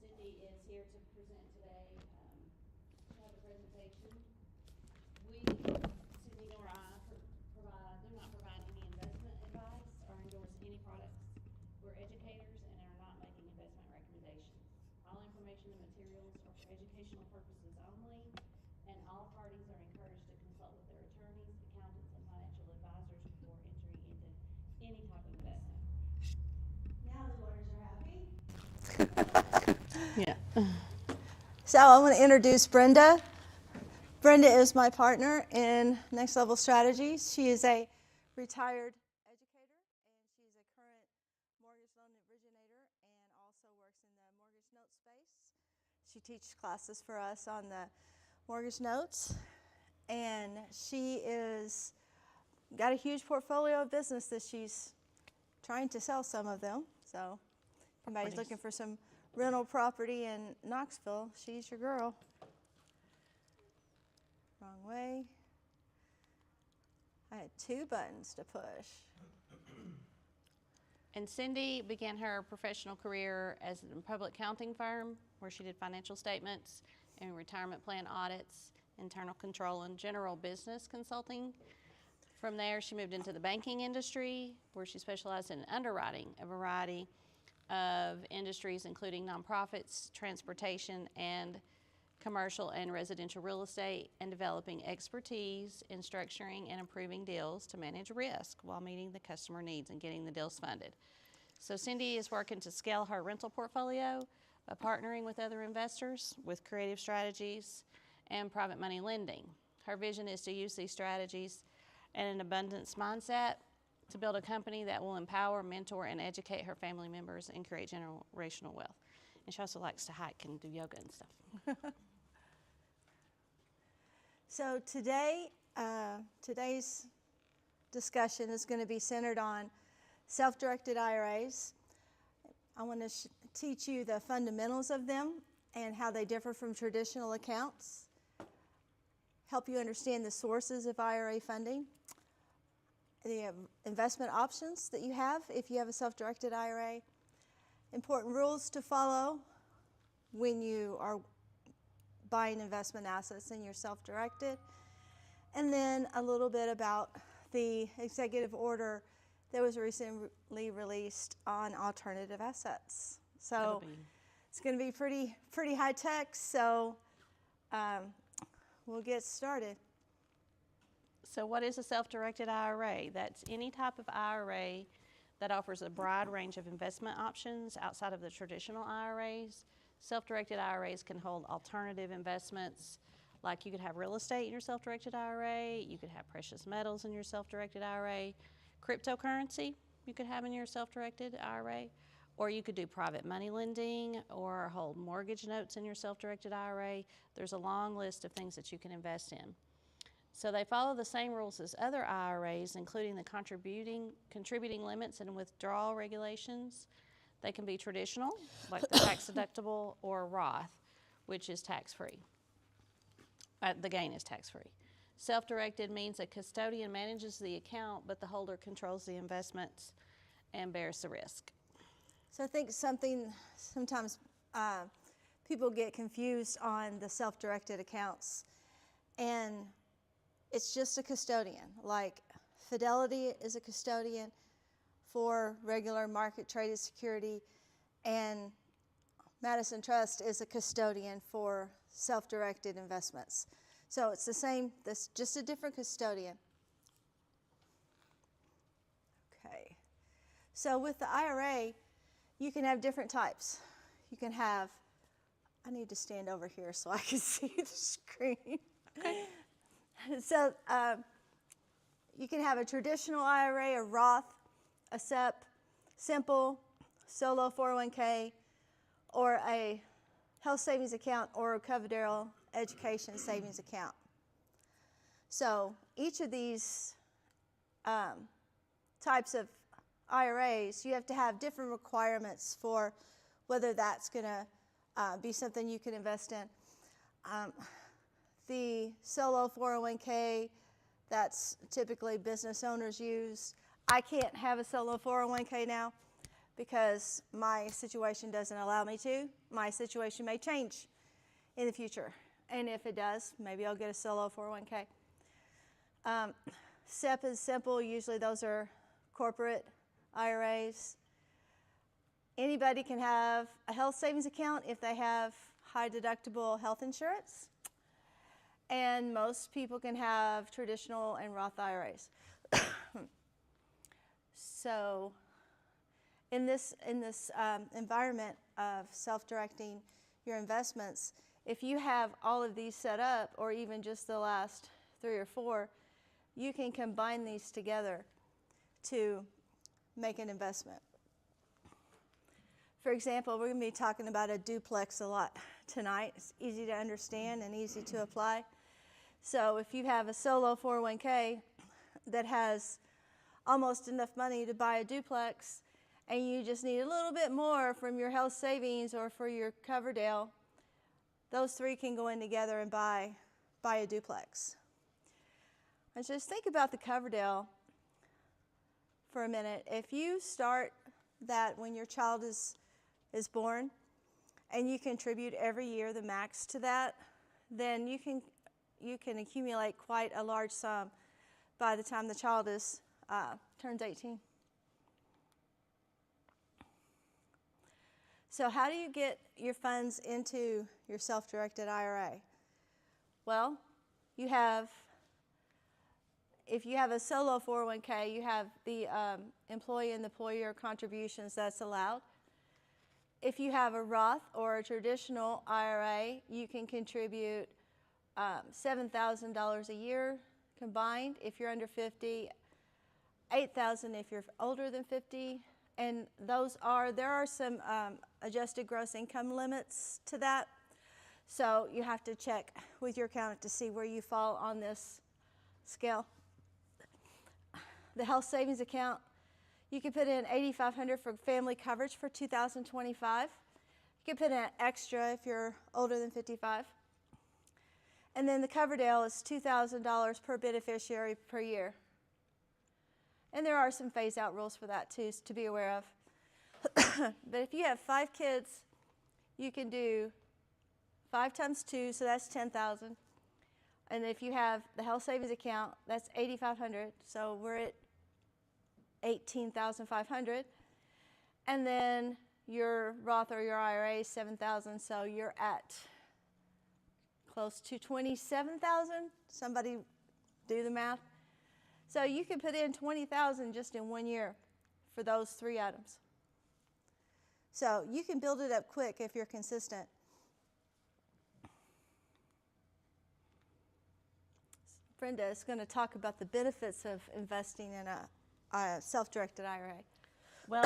Cindy is here to present today. To have a presentation. Cindy nor I do not provide any investment advice or endorse any products. We're educators and are not making investment recommendations. All information and materials are for educational purposes only, and all parties are encouraged to consult with their attorneys, accountants, and financial advisors before entering into any type of investment. Now the lawyers are happy. Yeah. So I want to introduce Brenda. Brenda is my partner in Next Level Strategies. She is a retired educator, and she's a current mortgage loan originator and also works in the mortgage note space. She teaches classes for us on the mortgage notes, and she is got a huge portfolio of business that she's trying to sell some of them. So if anybody's looking for some rental property in Knoxville, she's your girl. Wrong way. I had 2 buttons to push. And Cindy began her professional career as a public accounting firm where she did financial statements and retirement plan audits, internal control, and general business consulting. From there, she moved into the banking industry where she specialized in underwriting a variety of industries, including nonprofits, transportation, and commercial and residential real estate, and developing expertise in structuring and improving deals to manage risk while meeting the customer needs and getting the deals funded. So Cindy is working to scale her rental portfolio by partnering with other investors with creative strategies and private money lending. Her vision is to use these strategies and an abundance mindset to build a company that will empower, mentor, and educate her family members and create generational wealth. And she also likes to hike and do yoga and stuff. So today's discussion is going to be centered on self-directed IRAs. I want to teach you the fundamentals of them and how they differ from traditional accounts, help you understand the sources of IRA funding, the investment options that you have if you have a self-directed IRA, important rules to follow when you are buying investment assets and you're self-directed, and then a little bit about the executive order that was recently released on alternative assets. So it's going to be pretty high tech, so we'll get started. So what is a self-directed IRA? That's any type of IRA that offers a broad range of investment options outside of the traditional IRAs. Self-directed IRAs can hold alternative investments, like you could have real estate in your self-directed IRA, you could have precious metals in your self-directed IRA, cryptocurrency you could have in your self-directed IRA, or you could do private money lending or hold mortgage notes in your self-directed IRA. There's a long list of things that you can invest in. So they follow the same rules as other IRAs, including the contributing limits and withdrawal regulations. They can be traditional, like the tax deductible, or Roth, which is tax-free. The gain is tax-free. Self-directed means a custodian manages the account, but the holder controls the investments and bears the risk. So I think sometimes people get confused on the self-directed accounts, and it's just a custodian. Like Fidelity is a custodian for regular market traded security, and Madison Trust is a custodian for self-directed investments. So it's the same, this just a different custodian. Okay. So with the IRA, you can have different types. You can have, I need to stand over here so I can see the screen. Okay. So you can have a traditional IRA, a Roth, a SEP, simple, solo 401k, or a health savings account, or a Coverdell education savings account. So each of these types of IRAs, you have to have different requirements for whether that's going to be something you can invest in. The solo 401k, that's typically business owners use. I can't have a solo 401k now because my situation doesn't allow me to. My situation may change in the future. And if it does, maybe I'll get a solo 401k. SEP is simple. Usually those are corporate IRAs. Anybody can have a health savings account if they have high deductible health insurance. And most people can have traditional and Roth IRAs. So in this environment of self-directing your investments, if you have all of these set up, or even just the last 3 or 4, you can combine these together to make an investment. For example, we're going to be talking about a duplex a lot tonight. It's easy to understand and easy to apply. So if you have a solo 401k that has almost enough money to buy a duplex, and you just need a little bit more from your health savings or for your Coverdale, those 3 can go in together and buy a duplex. And just think about the Coverdale for a minute. If you start that when your child is born, and you contribute every year the max to that, then you can accumulate quite a large sum by the time the child turns 18. So how do you get your funds into your self-directed IRA? Well, if you have a solo 401k, you have the employee and employer contributions that's allowed. If you have a Roth or a traditional IRA, you can contribute $7,000 a year combined if you're under 50, $8,000 if you're older than 50, and there are some adjusted gross income limits to that. So you have to check with your accountant to see where you fall on this scale. The health savings account, you can put in $8,500 for family coverage for 2025. You can put in extra if you're older than 55. And then the Coverdale is $2,000 per beneficiary per year. And there are some phase-out rules for that too to be aware of. But if you have 5 kids, you can do 5 times 2, so that's $10,000. And if you have the health savings account, that's $8,500, so we're at $18,500. And then your Roth or your IRA is $7,000, so you're at close to $27,000. Somebody do the math. So you can put in $20,000 just in 1 year for those 3 items. So you can build it up quick if you're consistent. Brenda is going to talk about the benefits of investing in a self-directed IRA. Well,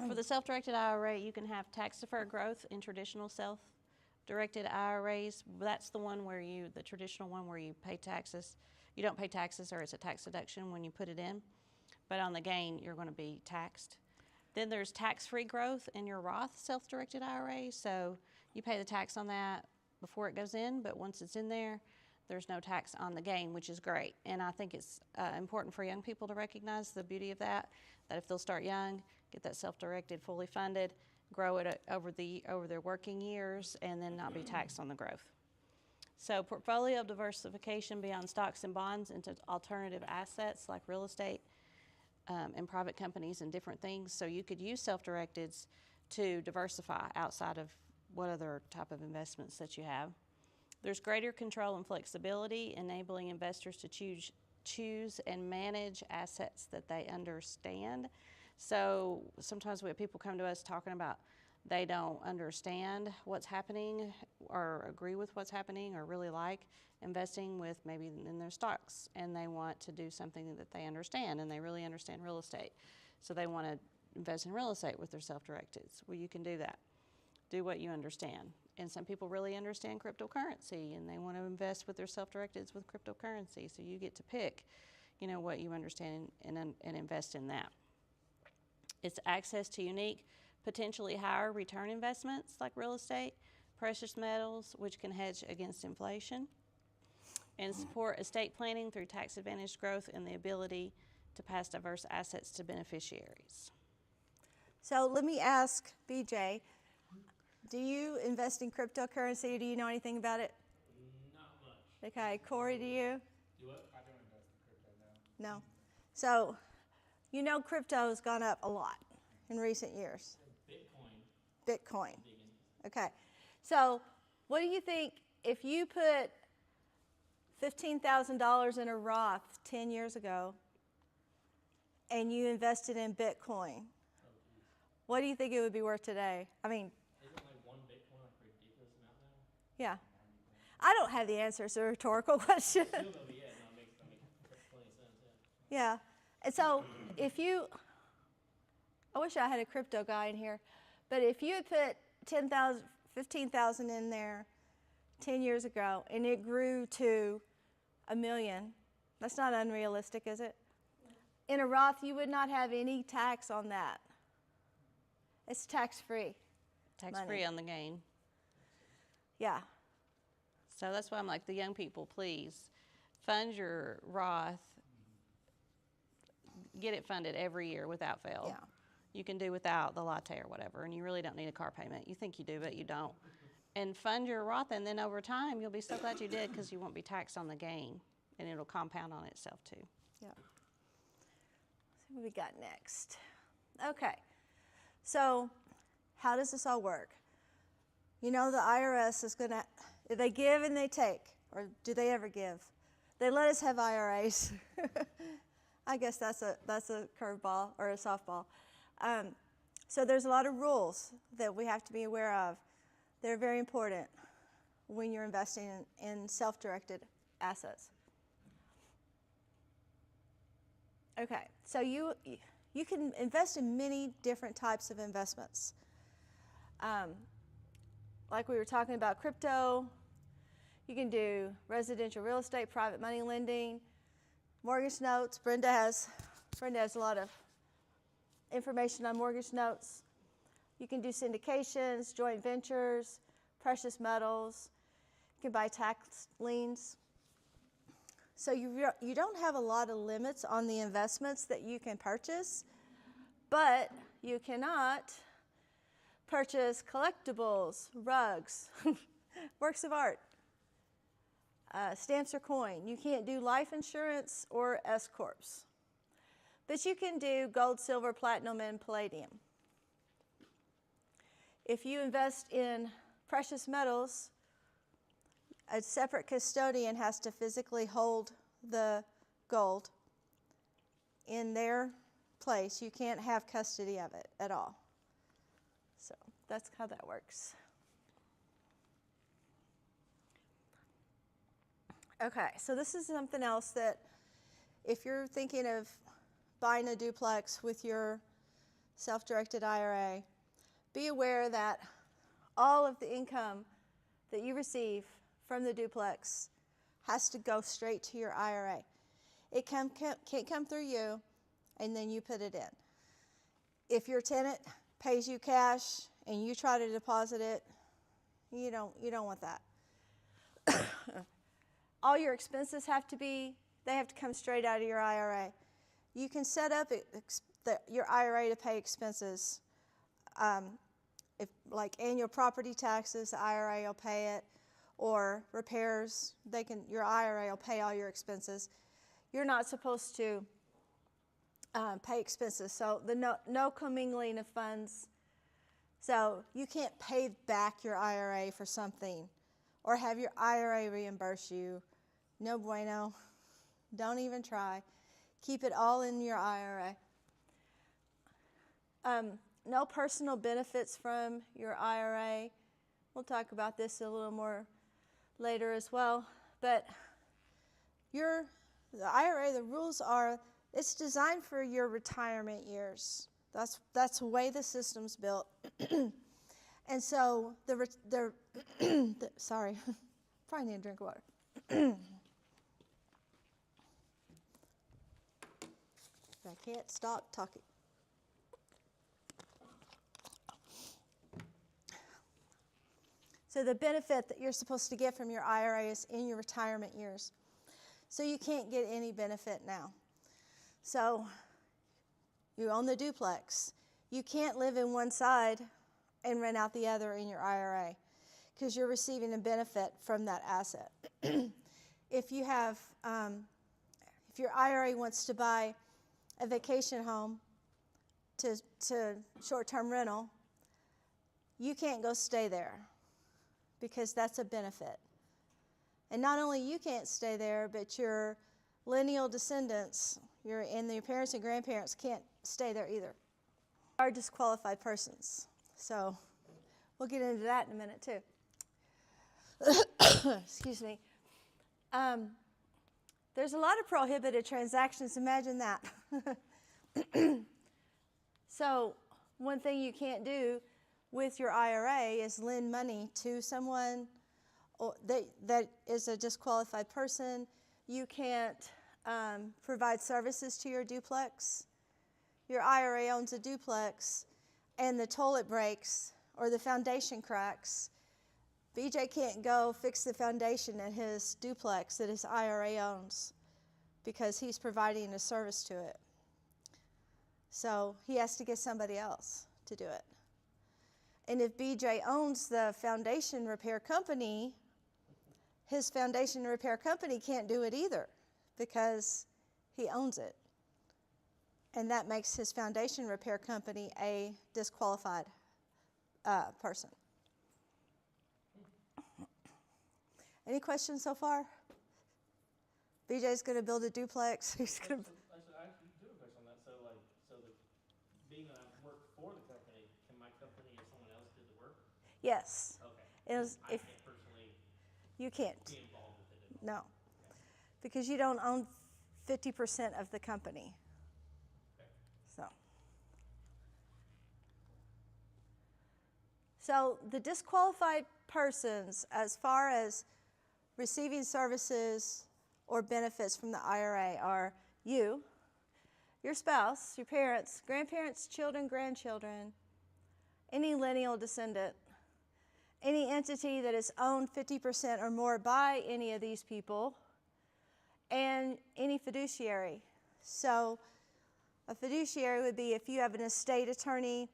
for the self-directed IRA, you can have tax-deferred growth in traditional self-directed IRAs. That's the one where the traditional one where you pay taxes. You don't pay taxes, or it's a tax deduction when you put it in. But on the gain, you're going to be taxed. Then there's tax-free growth in your Roth self-directed IRA. So you pay the tax on that before it goes in, but once it's in there, there's no tax on the gain, which is great. And I think it's important for young people to recognize the beauty of that if they'll start young, get that self-directed, fully funded, grow it over their working years, and then not be taxed on the growth. So portfolio diversification beyond stocks and bonds into alternative assets like real estate and private companies and different things. So you could use self-directeds to diversify outside of what other type of investments that you have. There's greater control and flexibility, enabling investors to choose and manage assets that they understand. So sometimes we have people come to us talking about they don't understand what's happening or agree with what's happening or really like investing with maybe in their stocks, and they want to do something that they understand, and they really understand real estate. So they want to invest in real estate with their self-directeds. Well, you can do that. Do what you understand. And some people really understand cryptocurrency, and they want to invest with their self-directeds with cryptocurrency. So you get to pick, what you understand and invest in that. It's access to unique, potentially higher return investments like real estate, precious metals, which can hedge against inflation, and support estate planning through tax-advantaged growth and the ability to pass diverse assets to beneficiaries. So let me ask BJ, do you invest in cryptocurrency? Do you know anything about it? Not much. Okay, Corey, do you? Do what? I don't invest in crypto now. No. So, you know crypto has gone up a lot in recent years. Bitcoin. Bitcoin. Big in. Okay. So, what do you think if you put $15,000 in a Roth 10 years ago and you invested in Bitcoin? Oh, geez. What do you think it would be worth today? I mean, Isn't like one Bitcoin like a ridiculous amount now? yeah. I don't have the answer. It's a rhetorical question. Still though, but yeah, no, it makes plenty of sense, yeah. Yeah. And so if you, I wish I had a crypto guy in here, but if you had put 10,000, 15,000 in there 10 years ago and it grew to $1 million, that's not unrealistic, is it? In a Roth, you would not have any tax on that. It's tax-free. Tax-free on the gain. Yeah. So that's why I'm like, the young people, please fund your Roth. Get it funded every year without fail. Yeah. You can do without the latte or whatever, and you really don't need a car payment. You think you do, but you don't. And fund your Roth, and then over time, you'll be so glad you did because you won't be taxed on the gain, and it'll compound on itself too. Yeah. Let's see what we got next. Okay. So, how does this all work? You know, the IRS is going to, they give and they take, or do they ever give? They let us have IRAs. I guess that's a curveball or a softball. So there's a lot of rules that we have to be aware of. They're very important when you're investing in self-directed assets. Okay, so you can invest in many different types of investments. Like we were talking about crypto, you can do residential real estate, private money lending, mortgage notes. Brenda has a lot of information on mortgage notes. You can do syndications, joint ventures, precious metals. You can buy tax liens. So you don't have a lot of limits on the investments that you can purchase, but you cannot purchase collectibles, rugs, works of art, stamps or coin. You can't do life insurance or S-corps. But you can do gold, silver, platinum, and palladium. If you invest in precious metals, a separate custodian has to physically hold the gold in their place. You can't have custody of it at all. So that's how that works. Okay, so this is something else that if you're thinking of buying a duplex with your self-directed IRA, be aware that all of the income that you receive from the duplex has to go straight to your IRA. It can't come through you and then you put it in. If your tenant pays you cash and you try to deposit it, you don't want that. All your expenses have to come straight out of your IRA. You can set up your IRA to pay expenses. If like annual property taxes, the IRA will pay it, or repairs, your IRA will pay all your expenses. You're not supposed to pay expenses, so no commingling of funds. So you can't pay back your IRA for something, or have your IRA reimburse you. No bueno. Don't even try. Keep it all in your IRA. No personal benefits from your IRA. We'll talk about this a little more later as well. But the IRA, the rules are, it's designed for your retirement years. That's the way the system's built. And so sorry, probably need a drink of water. I can't stop talking. So the benefit that you're supposed to get from your IRA is in your retirement years. So you can't get any benefit now. So you own the duplex. you can't live in one side and rent out the other in your IRA because you're receiving a benefit from that asset. If you have, if your IRA wants to buy a vacation home to short-term rental, you can't go stay there because that's a benefit. And not only you can't stay there, but your lineal descendants, your parents and grandparents can't stay there either. Are disqualified persons. So we'll get into that in a minute too. Excuse me. There's a lot of prohibited transactions. Imagine that. So one thing you can't do with your IRA is lend money to someone that is a disqualified person. You can't provide services to your duplex. Your IRA owns a duplex and the toilet breaks or the foundation cracks. BJ can't go fix the foundation at his duplex that his IRA owns because he's providing a service to it. So he has to get somebody else to do it. And if BJ owns the foundation repair company, his foundation repair company can't do it either because he owns it. And that makes his foundation repair company a disqualified person. Any questions so far? BJ's going to build a duplex. He's going to. I actually do have a question on that. Being that I work for the company, can my company or someone else do the work? Yes. Okay. I can't personally you can't. be involved with it at all. No. Because you don't own 50% of the company. Okay. So the disqualified persons, as far as receiving services or benefits from the IRA, are you, your spouse, your parents, grandparents, children, grandchildren, any lineal descendant, any entity that is owned 50% or more by any of these people, and any fiduciary. So a fiduciary would be if you have an estate attorney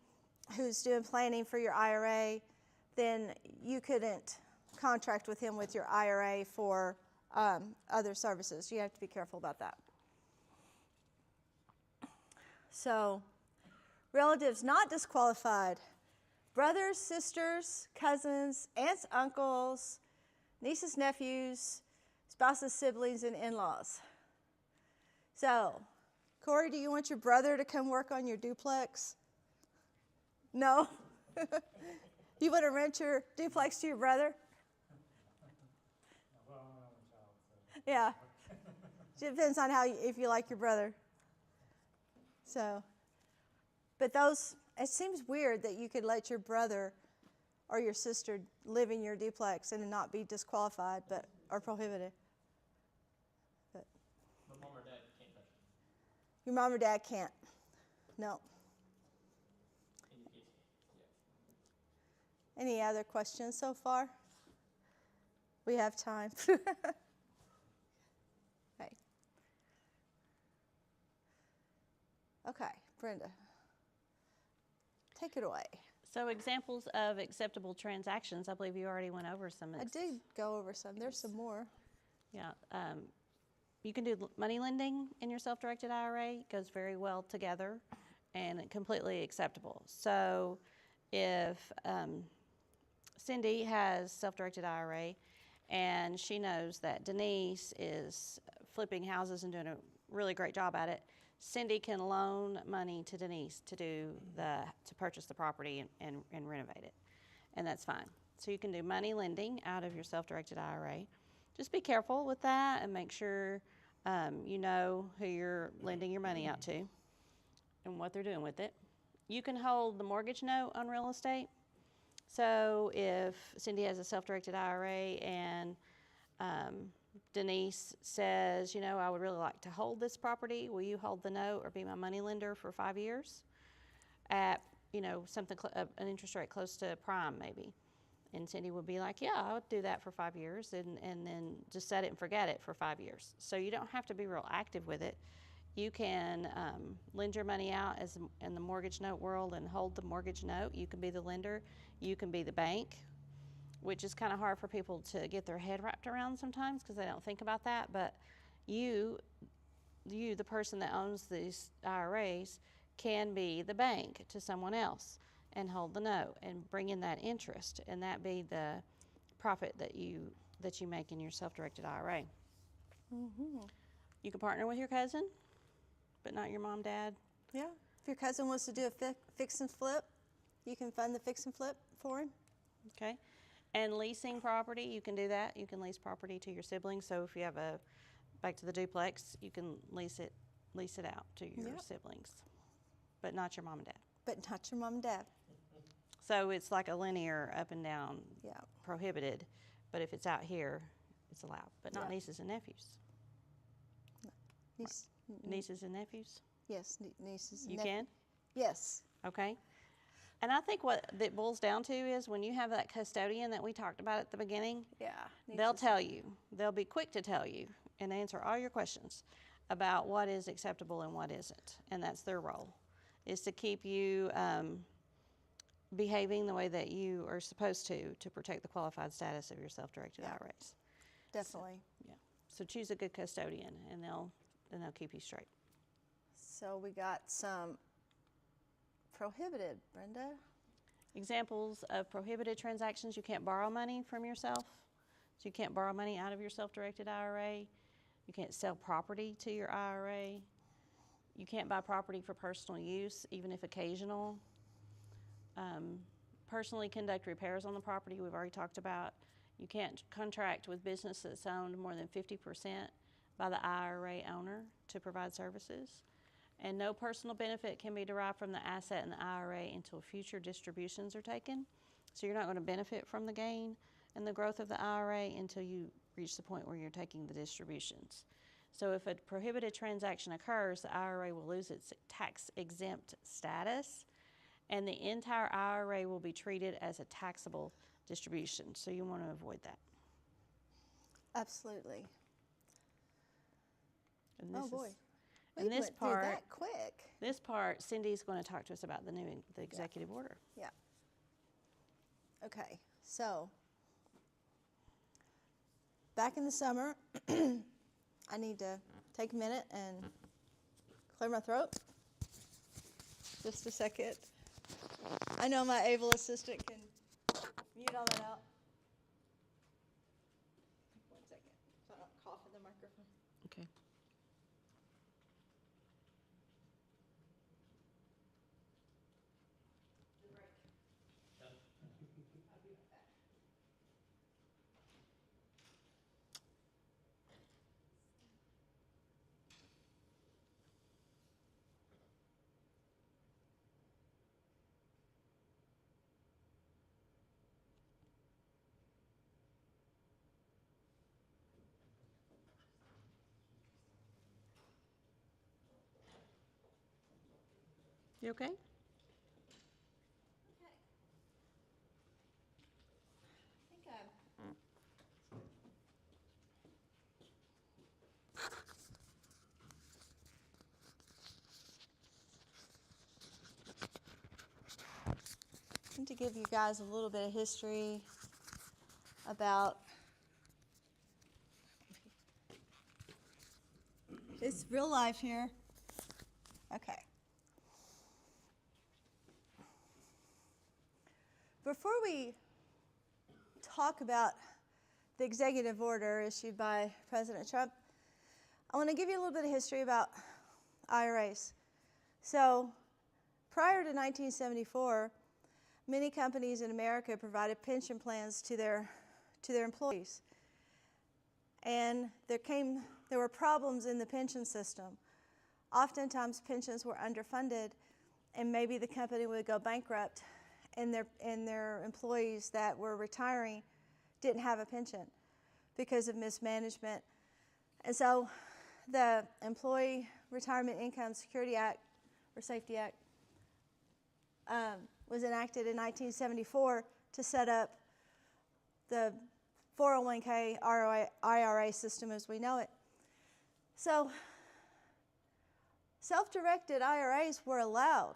who's doing planning for your IRA, then you couldn't contract with him with your IRA for other services. You have to be careful about that. So, relatives not disqualified: brothers, sisters, cousins, aunts, uncles, nieces, nephews, spouses, siblings, and in-laws. So, Corey, do you want your brother to come work on your duplex? No? You want to rent your duplex to your brother? Well, I'm not a child, so. Yeah. It depends on if you like your brother. So, but it seems weird that you could let your brother or your sister live in your duplex and not be disqualified, or prohibited. But My mom or dad can't touch it. your mom or dad can't. No. And your kids can't. Yeah. Any other questions so far? We have time. Okay, Brenda, take it away. So examples of acceptable transactions, I believe you already went over some. I did go over some. There's some more. Yeah. You can do money lending in your self-directed IRA. It goes very well together and completely acceptable. So if Cindy has self-directed IRA and she knows that Denise is flipping houses and doing a really great job at it, Cindy can loan money to Denise to purchase the property and renovate it, and that's fine. So you can do money lending out of your self-directed IRA. Just be careful with that and make sure you know who you're lending your money out to and what they're doing with it. You can hold the mortgage note on real estate. So if Cindy has a self-directed IRA and Denise says, I would really like to hold this property. Will you hold the note or be my money lender for 5 years at, something an interest rate close to prime maybe? And Cindy would be like, yeah, I would do that for 5 years and then just set it and forget it for 5 years. So you don't have to be real active with it. You can lend your money out as in the mortgage note world and hold the mortgage note. You can be the lender. You can be the bank, which is kind of hard for people to get their head wrapped around sometimes because they don't think about that. But you, the person that owns these IRAs, can be the bank to someone else and hold the note and bring in that interest, and that be the profit that you make in your self-directed IRA. You can partner with your cousin, but not your mom, dad. Yeah. If your cousin wants to do a fix and flip, you can fund the fix and flip for him. Okay. And leasing property, you can do that. You can lease property to your siblings. So if you have back to the duplex, you can lease it out to your siblings, but not your mom and dad. But not your mom and dad. So it's like a linear up and down, Yeah. prohibited, but if it's out here, it's allowed, but not Yeah. nieces and nephews. Nieces and nephews? Yes, nieces and You nephews. can? Yes. Okay. And I think what that boils down to is when you have that custodian that we talked about at the beginning, Yeah. they'll tell you. They'll be quick to tell you and answer all your questions about what is acceptable and what isn't. And that's their role, is to keep you behaving the way that you are supposed to protect the qualified status of your self-directed IRAs. Definitely. So choose a good custodian, and they'll keep you straight. So we got some prohibited, Brenda. Examples of prohibited transactions: you can't borrow money from yourself. So you can't borrow money out of your self-directed IRA. You can't sell property to your IRA. You can't buy property for personal use, even if occasional. Personally conduct repairs on the property, we've already talked about. You can't contract with business that's owned more than 50% by the IRA owner to provide services. And no personal benefit can be derived from the asset in the IRA until future distributions are taken. So you're not going to benefit from the gain and the growth of the IRA until you reach the point where you're taking the distributions. So if a prohibited transaction occurs, the IRA will lose its tax-exempt status, and the entire IRA will be treated as a taxable distribution. So you want to avoid that. Absolutely. And Oh boy. And this did part, that quick. this part, Cindy's going to talk to us about the executive order. Yeah. Okay. So back in the summer, I need to take a minute and clear my throat. Just a second. I know my able assistant can mute all that out. 1 second, so I don't cough in the microphone. Okay. You okay? I need to give you guys a little bit of history about. It's real life here. Okay. Before we talk about the executive order issued by President Trump, I want to give you a little bit of history about IRAs. So, prior to 1974, many companies in America provided pension plans to their employees. And there were problems in the pension system. Oftentimes pensions were underfunded, and maybe the company would go bankrupt, and their employees that were retiring didn't have a pension because of mismanagement. And so the Employee Retirement Income Security Act, or Safety Act, was enacted in 1974 to set up the 401k IRA system as we know it. So Self-directed IRAs were allowed.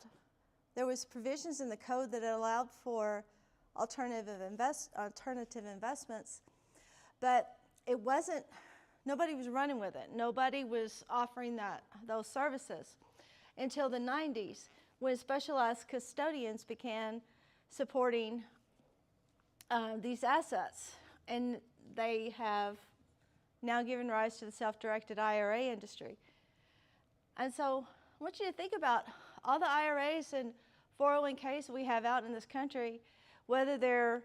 There was provisions in the code that allowed for alternative investments, but it wasn't, nobody was running with it. Nobody was offering those services until the 90s, when specialized custodians began supporting these assets. And they have now given rise to the self-directed IRA industry. And so I want you to think about all the IRAs and 401ks we have out in this country, whether they're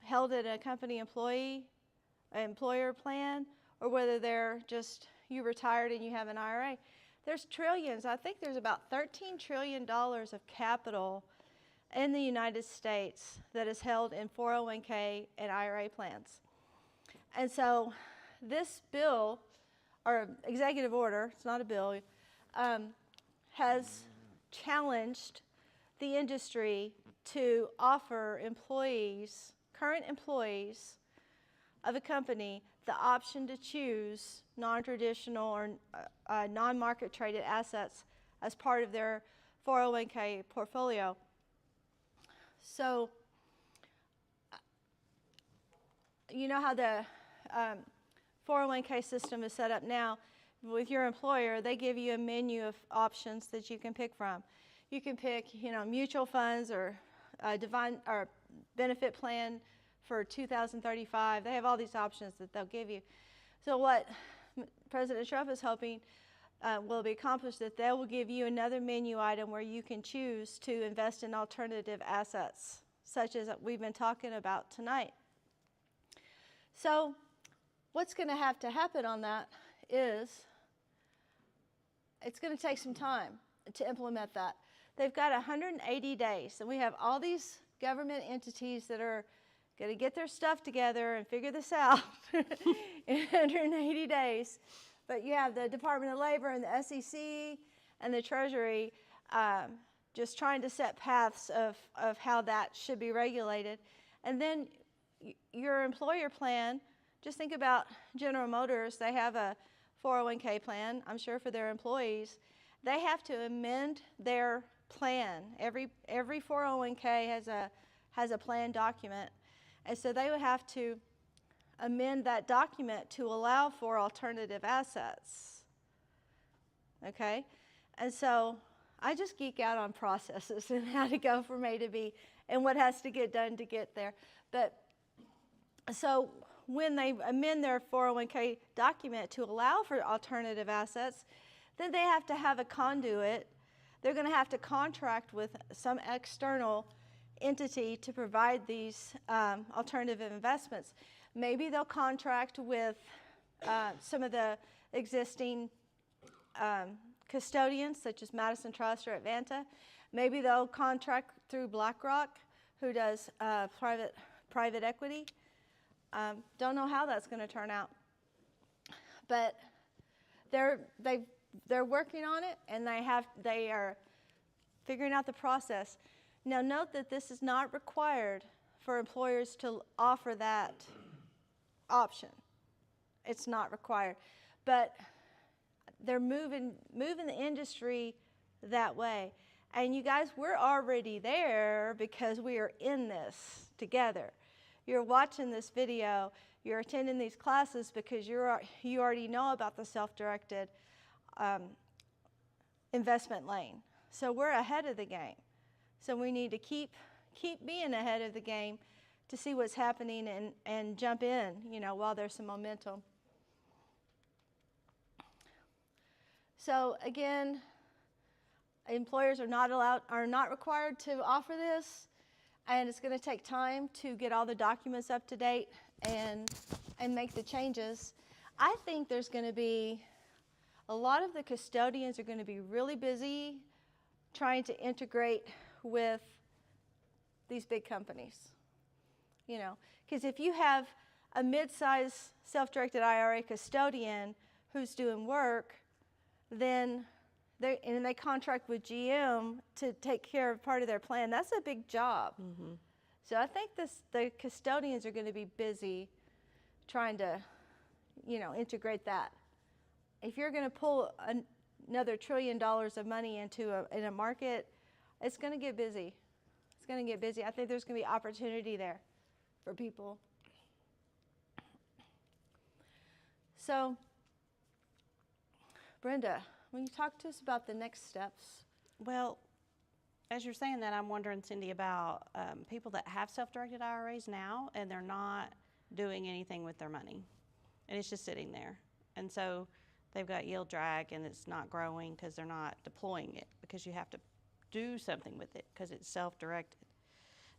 held at a company employer plan, or whether they're just you retired and you have an IRA. There's trillions. I think there's about $13 trillion of capital in the United States that is held in 401k and IRA plans. And so this bill, or executive order, it's not a bill, has challenged the industry to offer employees, current employees of a company, the option to choose non-traditional or non-market traded assets as part of their 401k portfolio. So, you know how the 401k system is set up now. With your employer, they give you a menu of options that you can pick from. You can pick, mutual funds or a defined or benefit plan for 2035. They have all these options that they'll give you. So what President Trump is hoping will be accomplished, that they will give you another menu item where you can choose to invest in alternative assets, such as we've been talking about tonight. So what's going to have to happen on that is it's going to take some time to implement that. They've got 180 days, and we have all these government entities that are going to get their stuff together and figure this out in 180 days. But you have the Department of Labor and the SEC and the Treasury just trying to set paths of how that should be regulated. And then your employer plan, just think about General Motors. They have a 401k plan, I'm sure, for their employees. They have to amend their plan. Every 401k has a plan document. And so they would have to amend that document to allow for alternative assets. Okay? And so I just geek out on processes and how to go from A to B and what has to get done to get there. But so when they amend their 401k document to allow for alternative assets, then they have to have a conduit. They're going to have to contract with some external entity to provide these alternative investments. Maybe they'll contract with some of the existing custodians, such as Madison Trust or Advanta. Maybe they'll contract through BlackRock, who does private equity. Don't know how that's going to turn out, but they're working on it, and they are figuring out the process. Now note that this is not required for employers to offer that option. It's not required, but they're moving the industry that way. And you guys, we're already there because we are in this together. You're watching this video, you're attending these classes because you already know about the self-directed investment lane. So we're ahead of the game. So we need to keep being ahead of the game to see what's happening and jump in, while there's some momentum. So again, employers are not required to offer this, and it's going to take time to get all the documents up to date and make the changes. I think there's going to be a lot of the custodians are going to be really busy trying to integrate with these big companies, because if you have a mid-size self-directed IRA custodian who's doing work, then they contract with GM to take care of part of their plan. That's a big job. Mm-hmm. So I think the custodians are going to be busy trying to, integrate that. If you're going to pull another $1 trillion of money in a market, it's going to get busy. It's going to get busy. I think there's going to be opportunity there for people. So, Brenda, will you talk to us about the next steps? Well, as you're saying that, I'm wondering, Cindy, about people that have self-directed IRAs now and they're not doing anything with their money. And it's just sitting there. And so they've got yield drag and it's not growing because they're not deploying it, because you have to do something with it because it's self-directed.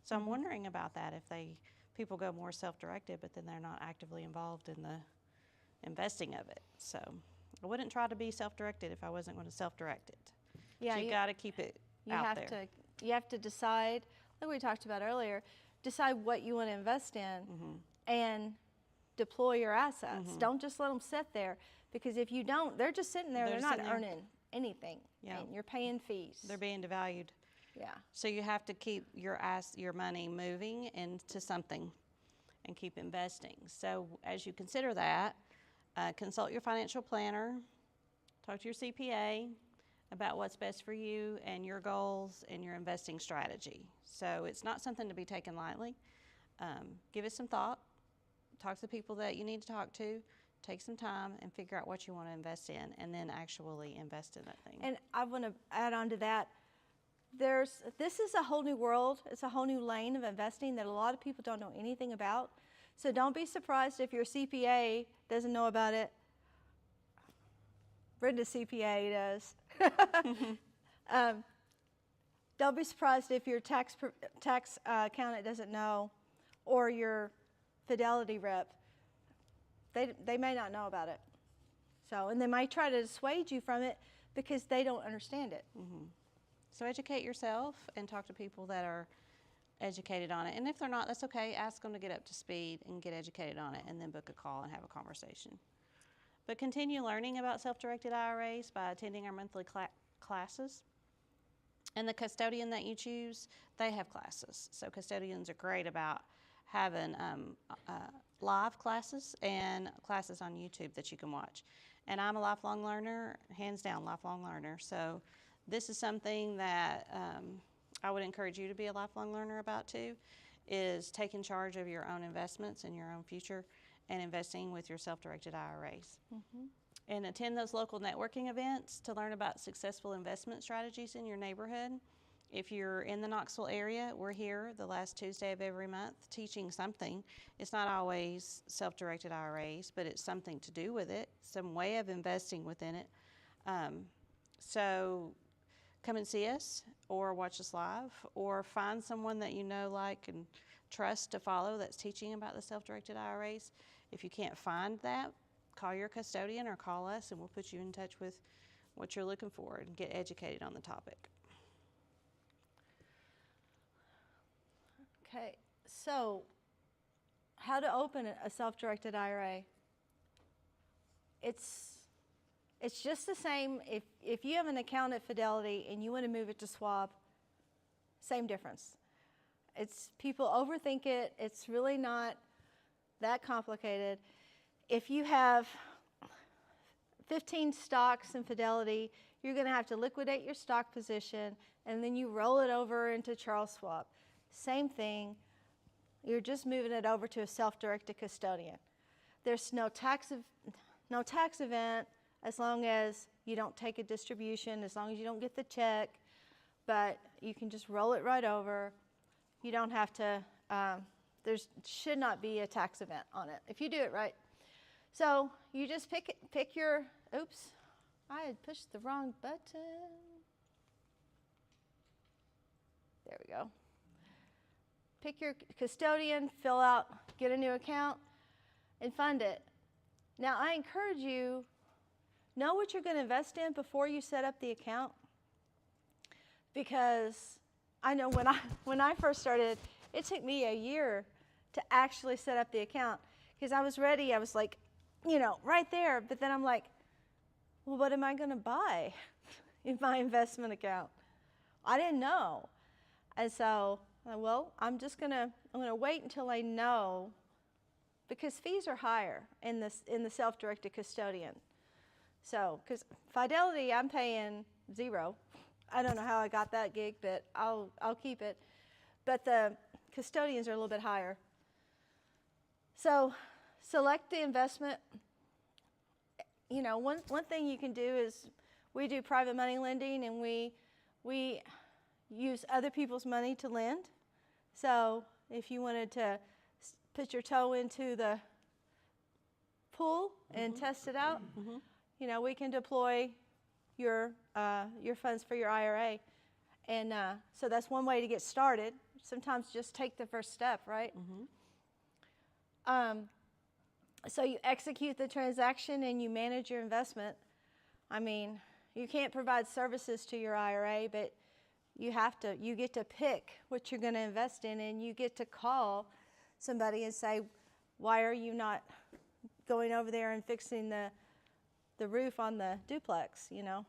So I'm wondering about that, if people go more self-directed but then they're not actively involved in the investing of it. So I wouldn't try to be self-directed if I wasn't going to self-direct it. Yeah, So you got to keep it out there. You have to decide, like we talked about earlier, decide what you want to invest in and deploy your assets. Don't just let them sit there, because if you don't, they're just sitting there. They're not earning anything, and you're paying fees. They're being devalued. Yeah. So you have to keep your money moving into something and keep investing. So as you consider that, consult your financial planner, talk to your CPA about what's best for you and your goals and your investing strategy. So it's not something to be taken lightly. Give it some thought. Talk to the people that you need to talk to. Take some time and figure out what you want to invest in, and then actually invest in that thing. And I want to add on to that. This is a whole new world. It's a whole new lane of investing that a lot of people don't know anything about. So don't be surprised if your CPA doesn't know about it. Brenda's CPA does. Don't be surprised if your tax accountant doesn't know, or your Fidelity rep. They may not know about it. So, and they might try to dissuade you from it because they don't understand it. So educate yourself and talk to people that are educated on it. And if they're not, that's okay. Ask them to get up to speed and get educated on it, and then book a call and have a conversation. But continue learning about self-directed IRAs by attending our monthly classes. And the custodian that you choose, they have classes. So custodians are great about having live classes and classes on YouTube that you can watch. And I'm a lifelong learner, hands down lifelong learner. So this is something that I would encourage you to be a lifelong learner about too, is taking charge of your own investments and your own future and investing with your self-directed IRAs. And attend those local networking events to learn about successful investment strategies in your neighborhood. If you're in the Knoxville area, we're here the last Tuesday of every month teaching something. It's not always self-directed IRAs, but it's something to do with it, some way of investing within it. So come and see us, or watch us live, or find someone that you know, like, and trust to follow that's teaching about the self-directed IRAs. If you can't find that, call your custodian or call us, and we'll put you in touch with what you're looking for and get educated on the topic. Okay, so how to open a self-directed IRA? It's just the same. If you have an account at Fidelity and you want to move it to Schwab, same difference. People overthink it. It's really not that complicated. If you have 15 stocks in Fidelity, you're going to have to liquidate your stock position, and then you roll it over into Charles Schwab. Same thing. You're just moving it over to a self-directed custodian. There's no tax event as long as you don't take a distribution, as long as you don't get the check, but you can just roll it right over. You don't have to, there should not be a tax event on it if you do it right. So you just pick your, oops, I had pushed the wrong button. There we go. Pick your custodian, fill out, get a new account, and fund it. Now, I encourage you, know what you're going to invest in before you set up the account, because I know when I first started, it took me a year to actually set up the account, because I was ready. I was like, right there. But then I'm like, well, what am I going to buy in my investment account? I didn't know. And so, well, I'm going to wait until I know, because fees are higher in the self-directed custodian. So, because Fidelity, I'm paying 0. I don't know how I got that gig, but I'll keep it. But the custodians are a little bit higher. So, select the investment. You know, one thing you can do is we do private money lending, and we use other people's money to lend. So, if you wanted to put your toe into the pool and test it out, you know, we can deploy your funds for your IRA. And so that's one way to get started. Sometimes just take the first step, right? So you execute the transaction and you manage your investment. I mean, you can't provide services to your IRA, but you get to pick what you're going to invest in, and you get to call somebody and say, why are you not going over there and fixing the roof on the duplex? You know,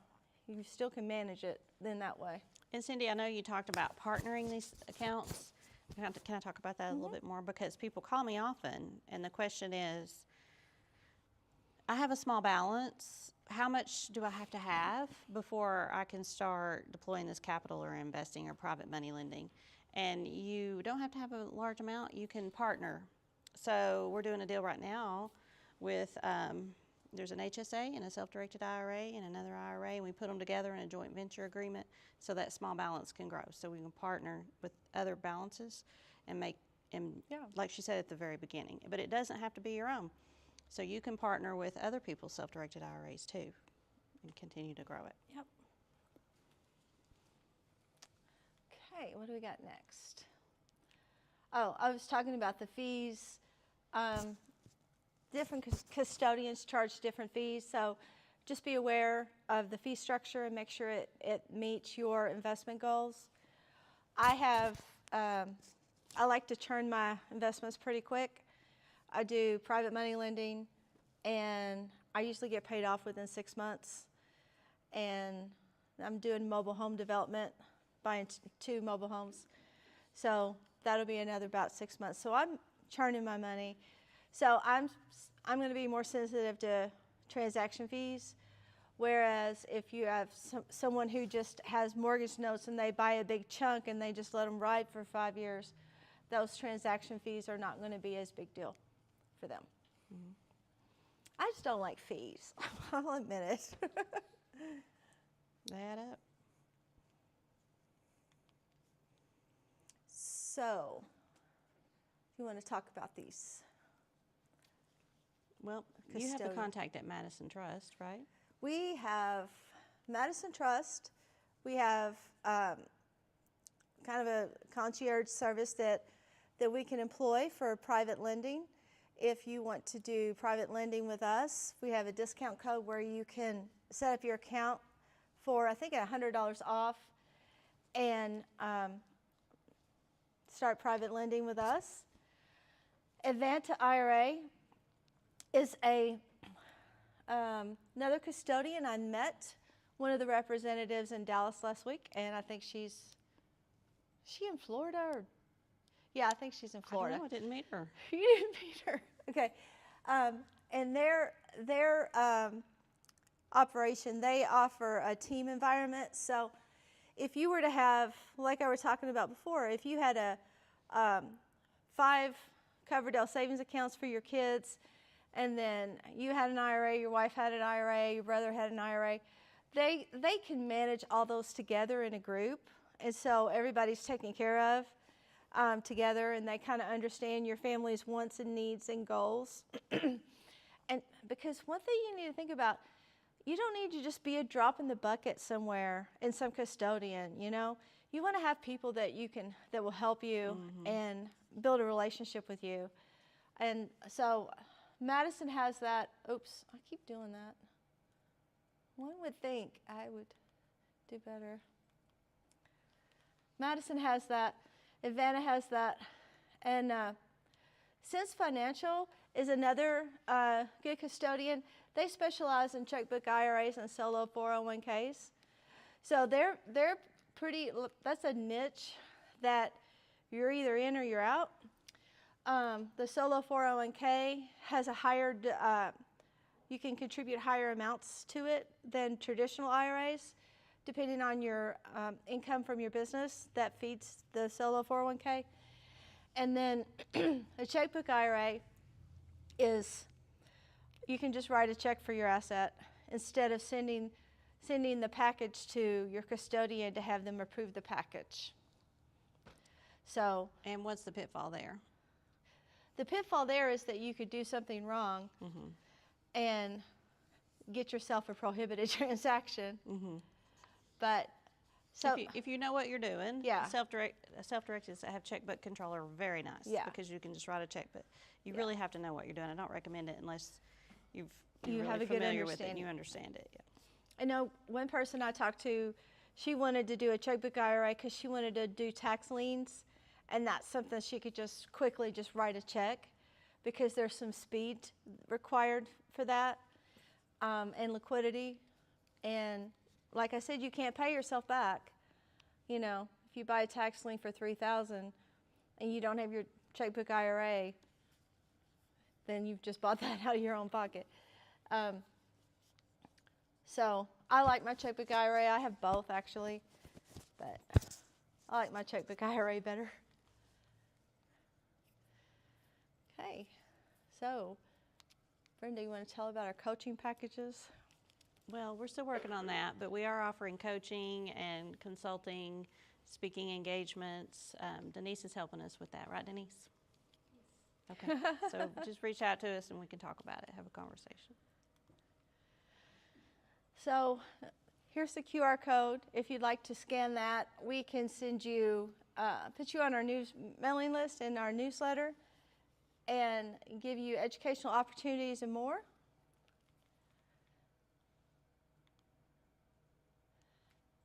you still can manage it in that way. And Cindy, I know you talked about partnering these accounts. Can I talk about that a little bit more? Because people call me often, and the question is, I have a small balance. How much do I have to have before I can start deploying this capital or investing or private money lending? And you don't have to have a large amount. You can partner. So we're doing a deal right now with, there's an HSA and a self-directed IRA and another IRA, and we put them together in a joint venture agreement so that small balance can grow. So we can partner with other balances and make, and like she said at the very beginning, but it doesn't have to be your own. So you can partner with other people's self-directed IRAs too and continue to grow it. Yep. Okay, what do we got next? Oh, I was talking about the fees. Different custodians charge different fees, so just be aware of the fee structure and make sure it meets your investment goals. I like to turn my investments pretty quick. I do private money lending, and I usually get paid off within 6 months. And I'm doing mobile home development, buying 2 mobile homes. So that'll be another about 6 months. So I'm churning my money. So I'm going to be more sensitive to transaction fees. Whereas if you have someone who just has mortgage notes and they buy a big chunk and they just let them ride for 5 years, those transaction fees are not going to be as big deal for them. I just don't like fees. I'll admit it. They add up. So, you want to talk about these? Well, you have the Custodian. contact at Madison Trust, right? We have Madison Trust. We have kind of a concierge service that we can employ for private lending. If you want to do private lending with us, we have a discount code where you can set up your account for, I think, $100 off and start private lending with us. Advanta IRA is another custodian. I met one of the representatives in Dallas last week, and I think is she in Florida? Or, yeah, I think she's in Florida. I don't know, I didn't meet her. You didn't meet her. Okay. And their operation, they offer a team environment. So if you were to have, like I was talking about before, if you had 5 Coverdell savings accounts for your kids, and then you had an IRA, your wife had an IRA, your brother had an IRA, they can manage all those together in a group. And so everybody's taken care of together, and they kind of understand your family's wants and needs and goals. And because one thing you need to think about, you don't need to just be a drop in the bucket somewhere in some custodian, you know? You want to have people that will help you and build a relationship with you. And so Madison has that. Oops, I keep doing that. One would think I would do better. Madison has that. Advanta has that. And Sense Financial is another good custodian. They specialize in checkbook IRAs and solo 401ks. So they're pretty, that's a niche that you're either in or you're out. The solo 401k has a higher you can contribute higher amounts to it than traditional IRAs, depending on your income from your business that feeds the solo 401k. And then a checkbook IRA is, you can just write a check for your asset instead of sending the package to your custodian to have them approve the package. So And what's the pitfall there? the pitfall there is that you could do something wrong and get yourself a prohibited transaction. But so If you know what you're doing, Yeah. self-directed that have checkbook control are very nice. Yeah. Because you can just write a check, but you Yeah. really have to know what you're doing. I don't recommend it unless you're You really have a good familiar with it and you understanding. understand it. Yeah. I know one person I talked to, she wanted to do a checkbook IRA because she wanted to do tax liens, and that's something she could just quickly just write a check because there's some speed required for that and liquidity. And like I said, you can't pay yourself back. You know, if you buy a tax lien for $3,000 and you don't have your checkbook IRA, then you've just bought that out of your own pocket. So I like my checkbook IRA. I have both actually, but I like my checkbook IRA better. Okay, so Brenda, you want to tell about our coaching packages? Well, we're still working on that, but we are offering coaching and consulting, speaking engagements. Denise is helping us with that, right, Denise? Okay, so just reach out to us and we can talk about it, have a conversation. So here's the QR code. If you'd like to scan that, we can send you, put you on our mailing list and our newsletter and give you educational opportunities and more.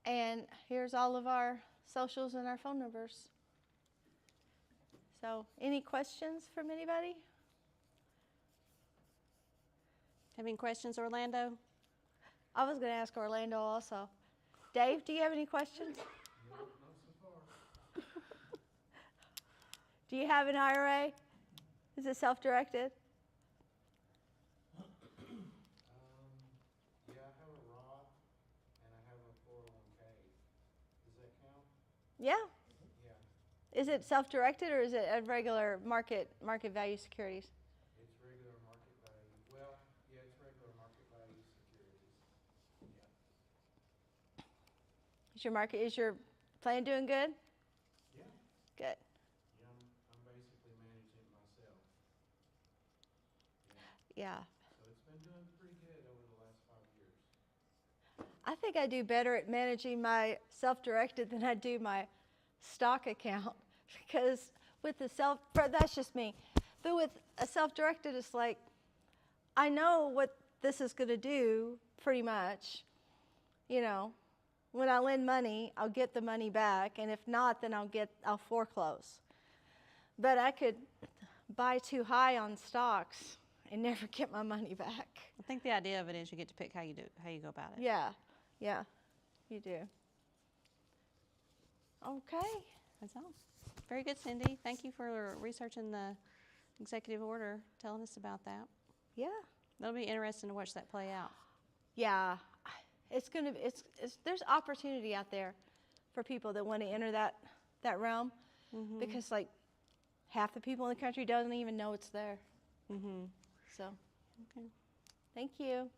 And here's all of our socials and our phone numbers. So any questions from anybody? Have any questions, Orlando? I was going to ask Orlando also. Dave, do you have any questions? No, not so far. Do you have an IRA? Is it self-directed? Yeah, I have a Roth and I have a 401k. Does that count? Yeah. Yeah, Is it self-directed or is it a regular market value securities? it's regular market value. Well, yeah, it's regular market value securities. Yeah. Is your plan doing good? Yeah. Good. Yeah, I'm basically managing it myself. Yeah. So it's been doing pretty good over the last 5 years. I think I do better at managing my self-directed than I do my stock account because with the that's just me. But with a self-directed, it's like I know what this is going to do pretty much. You know, when I lend money, I'll get the money back, and if not, then I'll foreclose. But I could buy too high on stocks and never get my money back. I think the idea of it is you get to pick how you go about it. Yeah, you do. Okay. That's all. Very good, Cindy. Thank you for researching the executive order, telling us about that. Yeah. That'll be interesting to watch that play out. Yeah. There's opportunity out there for people that want to enter that realm because like half the people in the country doesn't even know it's there. So, Okay. thank you.